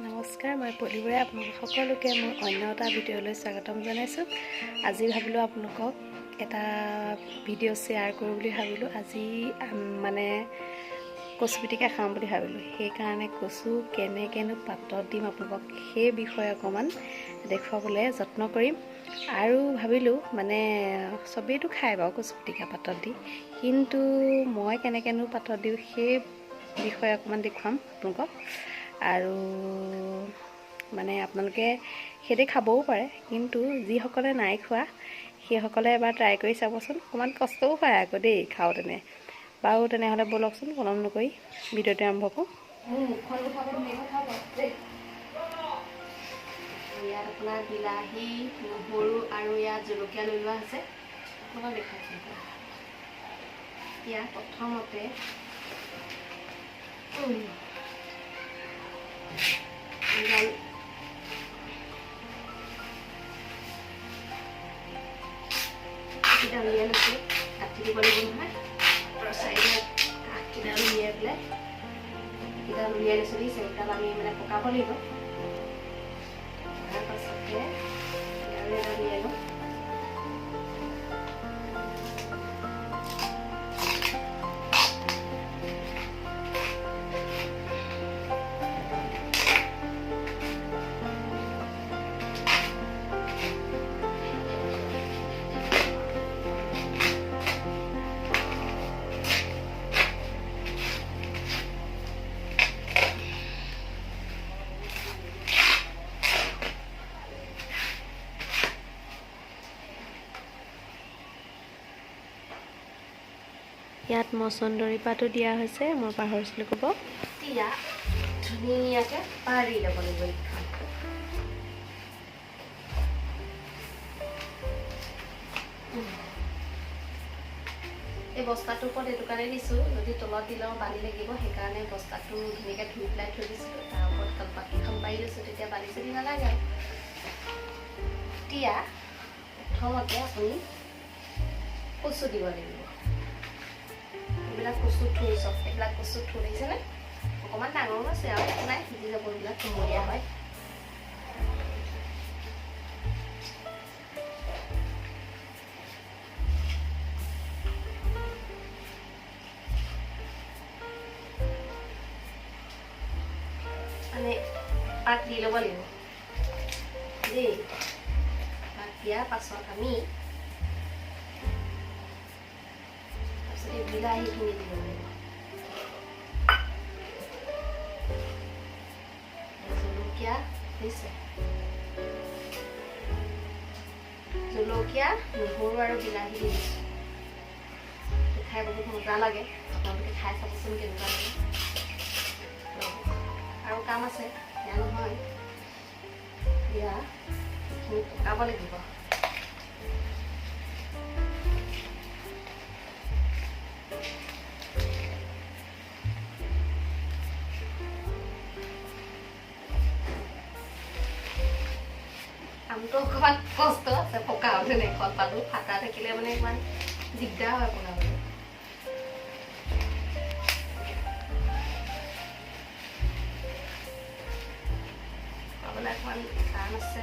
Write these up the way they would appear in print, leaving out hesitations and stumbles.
নমস্কাৰ, মই পলিবৰে আপোনালোক সকলোকে মোৰ অন্য এটা ভিডিঅ'লৈ স্বাগতম জনাইছোঁ। আজি ভাবিলোঁ আপোনালোকক এটা ভিডিঅ' শ্বেয়াৰ কৰোঁ বুলি ভাবিলোঁ। আজি মানে কচু পিটিকা খাম বুলি ভাবিলোঁ। সেইকাৰণে কচু কেনেকৈনো পাতত দিম আপোনালোকক সেই বিষয়ে অকণমান দেখুৱাবলৈ যত্ন কৰিম। আৰু ভাবিলোঁ মানে চবেইতো খায় বাৰু কচু পিটিকা পাতত দি, কিন্তু মই কেনেকৈনো পাতত দিওঁ সেই বিষয়ে অকণমান দেখুৱাম আপোনালোকক। আৰু মানে আপোনালোকে সেইদে খাবও পাৰে, কিন্তু যিসকলে নাই খোৱা সেইসকলে এবাৰ ট্ৰাই কৰি চাবচোন। অকণমান কষ্টও পায় আকৌ দেই খাওঁতেনে। বাৰু তেনেহ'লে ব'লকচোন পলম নকৰি ভিডিঅ'টো আৰম্ভ কৰোঁ। ইয়াত আপোনাৰ বিলাহী, নহৰু আৰু ইয়াত জলকীয়া লৈ লোৱা আছে। আপোনাক দেখাইছোঁ। ইয়াত প্ৰথমতে উলিয়াই লৈছোঁ, কাটি দিব লাগিব নহয়। চাইডত কাঠকেইডাল উলিয়াই পেলাই কেইডাল উলিয়াই লৈছোঁ দেই। চাৰিডাল আমি মানে পকাব লাগিব। তাৰ পাছতে আৰু এডাল উলিয়াই লওঁ। ইয়াত মচন্দৰী পাতো দিয়া হৈছে, মই পাহৰিছিলোঁ ক'ব। এতিয়া ধুনীয়াকৈ পাৰি ল'ব লাগিব। এই বস্তাটোৰ ওপৰত এইটো কাৰণে দিছোঁ, যদি তলত দিলেও বালি লাগিব, সেইকাৰণে বস্তাটো ধুনীয়াকৈ ধুই পেলাই থৈ দিছিলোঁ। তাৰ ওপৰত কলপাতকেইখন পাৰি লৈছোঁ, তেতিয়া বালি চালি নালাগে আৰু। এতিয়া প্ৰথমতে আপুনি কচু দিব লাগিব। এইবিলাক কচু থুৰ চব, এইবিলাক কচু থুৰ দেখিছেনে? অকণমান ডাঙৰো আছে আৰু একো নাই, সিজি যাব। এইবিলাক কোমলীয়া হয়। মানে পাত দি ল'ব লাগিব দেই। পাত দিয়াৰ পাছত আমি বিলাহীখিনি দিব লাগিব। জলকীয়া দিছে, জলকীয়া, নহৰু আৰু বিলাহী দি দিছোঁ। খাই বহুত মজা লাগে, আপোনালোকে খাই চাবচোন কেনেকুৱা লাগে। আৰু কাম আছে, এয়া নহয়, এয়া পকাব লাগিব। আমটো অকণমান কষ্ট আছে পকাওঁতে, কলপাতটো ফাটা থাকিলে মানে ইমান দিগদাৰ হয় পকাবলৈ। পকাবলৈ অকণমান টান আছে।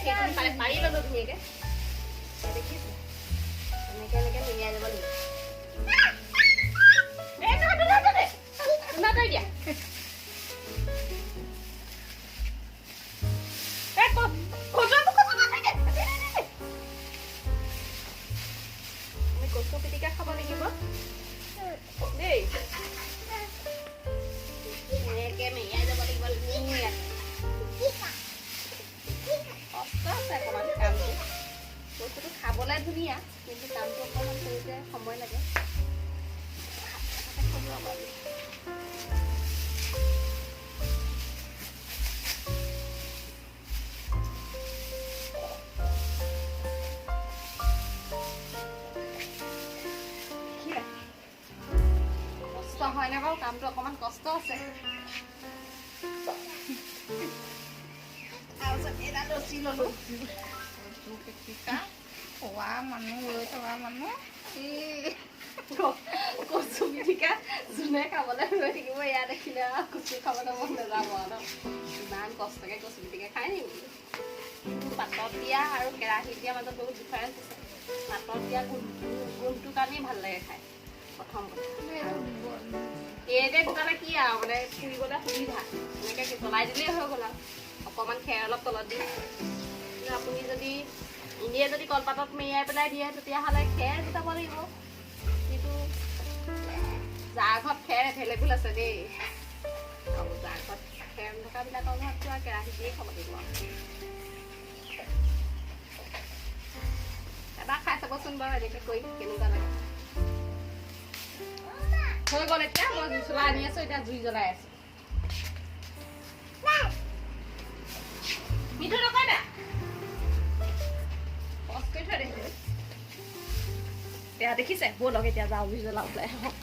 সেইখন পাৰি ল'লো ধুনীয়াকৈ দেখিছোঁ এনেকৈ এনেকৈ মেৰিয়াই যাব লাগিব তই দিয়া কচু পিটিকা খাব লাগিব দেই এনেকৈ মেৰিয়াই যাব লাগিব কষ্ট আছে অকণমান কামটো বস্তুটো খাবলৈ ধুনীয়া কিন্তু কামটো অকণমান কৰোঁতে সময় লাগে কষ্ট হয় নে বাৰু কামটো অকণমান কষ্ট আছে তাৰপিছত এডাল ৰচি ল'লোঁ খোৱা মানুহ লৈ থকা মানুহ কচু পিটিকা যোনে খাবলৈ ৰৈ থাকিব এয়া দেখিলে আৰু কচু খাবলৈ মন নাযাব আৰু ইমান কষ্টকৈ কচু পিটিকা খাই নি বোলো কিন্তু পাতত দিয়া আৰু কেৰাহীত দিয়াৰ মাজত বহুত ডিফাৰেঞ্চ আছে পাতত দিয়া গোন্ধটোৰ কাৰণেই ভাল লাগে খাই প্ৰথম কথা এইদে গোটালে কি আৰু মানে ফুৰিবলৈ সুবিধা এনেকৈ জ্বলাই দিলেই হৈ গ'ল আৰু অকণমান খেৰ অলপ তলত দি কিন্তু আপুনি যদি এনেই যদি কলপাতত মেৰিয়াই পেলাই দিয়ে তেতিয়াহ'লে খেৰ গোটাব লাগিব কিন্তু যাৰ ঘৰত খেৰ এভেইলেবল আছে দেই আৰু যাৰ ঘৰত খেৰ নথকাবিলাকৰ ঘৰততো আৰু কেৰাহী দিয়ে খাব লাগিব এবাৰ খাই চাবচোন বাৰু এনেকৈ কৰি কেনেকুৱা লাগে হৈ গ'ল এতিয়া মই জুই চলাই আনি আছোঁ এতিয়া জুই জ্বলাই আছোঁ মিঠু নকয় না পজ কৰি থৈ দেখিছে এতিয়া দেখিছে ব'লক এতিয়া যাওঁ জুই জ্বলাওঁ ওলাই আহক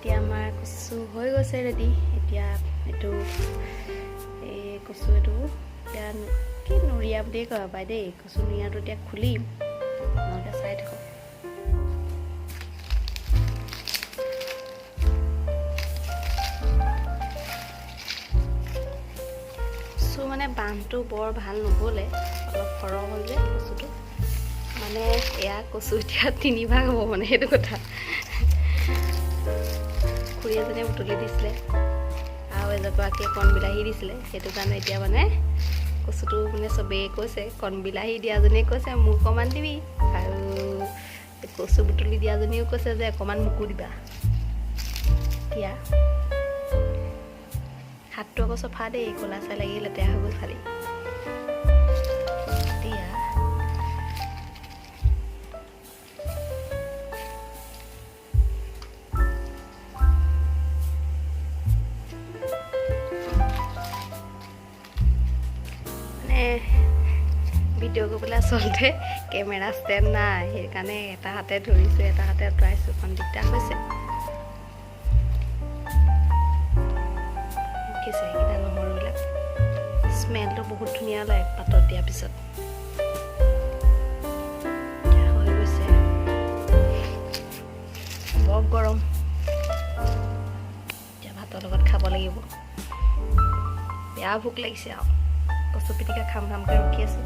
এতিয়া আমাৰ কচু হৈ গৈছে ৰেডি এতিয়া এইটো এই কচু এইটো এতিয়া কি নৰিয়া বুলিয়ে কয় পাই দেই কচু নৰিয়াটো এতিয়া খুলিম নহ'লে চাই থাকোঁ কচু মানে বাঁহটো বৰ ভাল নহ'লে অলপ সৰহ হ'ল যে কচুটো মানে এয়া কচু এতিয়া 3 ভাগ হ'ব মানে সেইটো কথা খুৰী এজনীয়ে বুটলি দিছিলে আৰু এজগৰাকীয়ে কণ বিলাহী দিছিলে সেইটো কাৰণে এতিয়া মানে কচুটো মানে চবেই কৈছে কণ বিলাহী দিয়াজনীয়ে কৈছে মোক অকণমান দিবি আৰু কচু বুটলি দিয়াজনীও কৈছে যে অকণমান মোকো দিবা এতিয়া হাতটো আকৌ চফা দেই ক'লা চাই লাগি লেতেৰা হৈ গ'ল খালি এতিয়া ভিডিঅ' কৰিবলৈ আচলতে কেমেৰা ষ্টেণ্ড নাই সেইকাৰণে এটা হাতে ধৰিছোঁ এটা হাতে আঁতৰাইছোঁ অকণ দিগদাৰ হৈছে দেখিছে এইকেইটা নহৰুবিলাক স্মেলটো বহুত ধুনীয়া লাগে পাতত দিয়াৰ পিছত হৈ গৈছে বৰ গৰম এতিয়া ভাতৰ লগত খাব লাগিব বেয়া ভোক লাগিছে আৰু কচু পিটিকা খাম খামকৈ ৰখি আছোঁ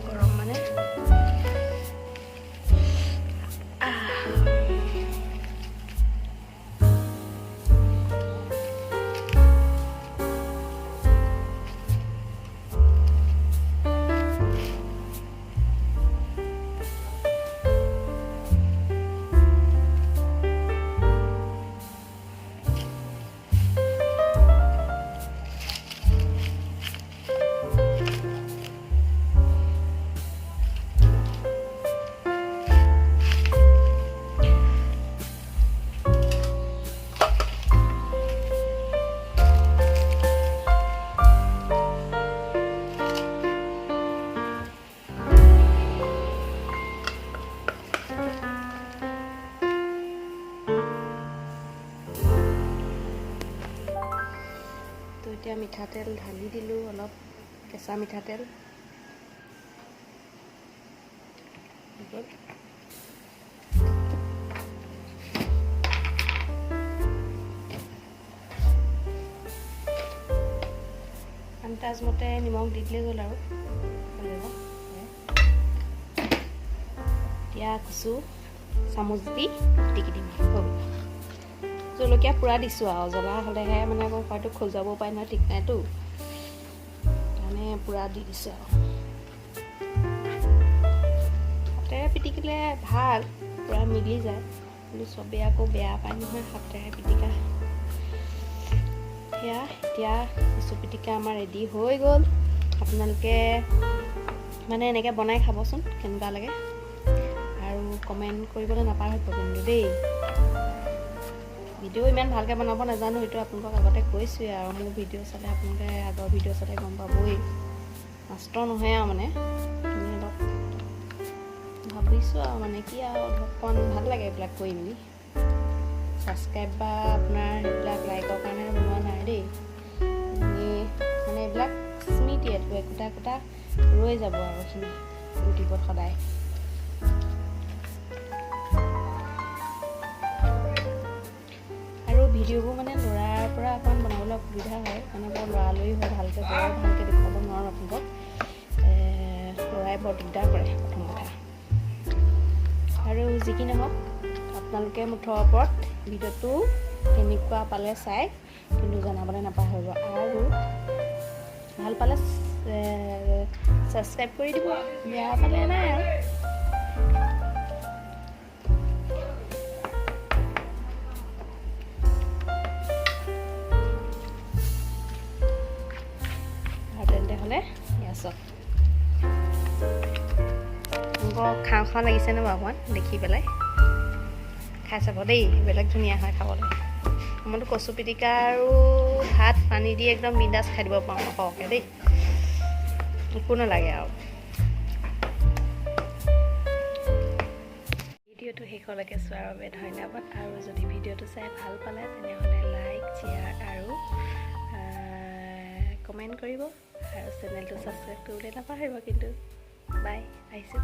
গৰম মানে এতিয়া মিঠাতেল ঢালি দিলোঁ, অলপ কেঁচা মিঠাতেল। আন্দাজ মতে নিমখ দি দিলেই হ'ল আৰু এতিয়া কচু চামুচ দি পিটিকি দিম আৰু জলকীয়া পূৰা দিছোঁ আৰু জ্বলা হ'লেহে মানে আকৌ হয়তো খজুৱাব পাৰে নহয়, ঠিক নাইতো, মানে পূৰা দি দিছোঁ আৰু হাতেৰে পিটিকিলে ভাল, পূৰা মিলি যায়, কিন্তু চবেই আকৌ বেয়া পায় নহয় হাতেৰে পিটিকা। সেয়া এতিয়া কচু পিটিকা আমাৰ ৰেডি হৈ গ'ল। আপোনালোকে মানে এনেকৈ বনাই খাবচোন কেনেকুৱা লাগে, আৰু কমেণ্ট কৰিবলৈ নাপাহৰিব কিন্তু দেই। ভিডিঅ' ইমান ভালকৈ বনাব নাজানো, সেইটো আপোনালোকক আগতে কৈছোঁৱেই, আৰু মোৰ ভিডিঅ' চালে আপোনালোকে আগৰ ভিডিঅ' চালে গম পাবই, মাষ্টৰ নহয় আৰু মানে অলপ ভাবিছোঁ আৰু মানে কি আৰু অকণ ভাল লাগে এইবিলাক কৰি মেলি। ছাবস্ক্ৰাইব বা আপোনাৰ সেইবিলাক লাইকৰ কাৰণে বনোৱা নাই দেই, মানে এইবিলাক স্মৃতি, একোটা একোটা ৰৈ যাব আৰু এইখিনি ইউটিউবত সদায়। আৰু ভিডিঅ'বোৰ মানে ল'ৰাৰ পৰা অকণমান বনাবলৈ অসুবিধা হয়, মানে বৰ লৰালৰি হয়, ভালকৈ দেখুৱাব নোৱাৰোঁ আপোনালোকক, ল'ৰাই বৰ দিগদাৰ কৰে প্ৰথম কথা। আৰু যি কি নহওক আপোনালোকে মুঠৰ ওপৰত ভিডিঅ'টো কেনেকুৱা পালে চাই কিন্তু জনাবলৈ নাপাহৰিব, আৰু ভাল পালে ছাবস্ক্ৰাইব কৰি দিব, বেয়া পালে নাই আৰু। তেন্তে হ'লে চব মোক খাওঁ খাওঁ লাগিছেনে বাৰু অকণমান দেখি পেলাই, খাই চাব দেই, বেলেগ ধুনীয়া হয় খাবলৈ। মইতো কচু পিটিকা আৰু ভাত পানী দি একদম বিন্দাছ খাই দিব পাৰোঁ সৰহকৈ দেই, একো নালাগে আৰু। ভিডিঅ'টো শেষলৈকে চোৱাৰ বাবে ধন্যবাদ, আৰু যদি ভিডিঅ'টো চাই ভাল পালে তেনেহ'লে লাইক, শ্বেয়াৰ আৰু কমেণ্ট কৰিব, আৰু চেনেলটো ছাবস্ক্ৰাইব কৰিবলৈ নাপাহৰিব কিন্তু। বাই, আহিছোঁ।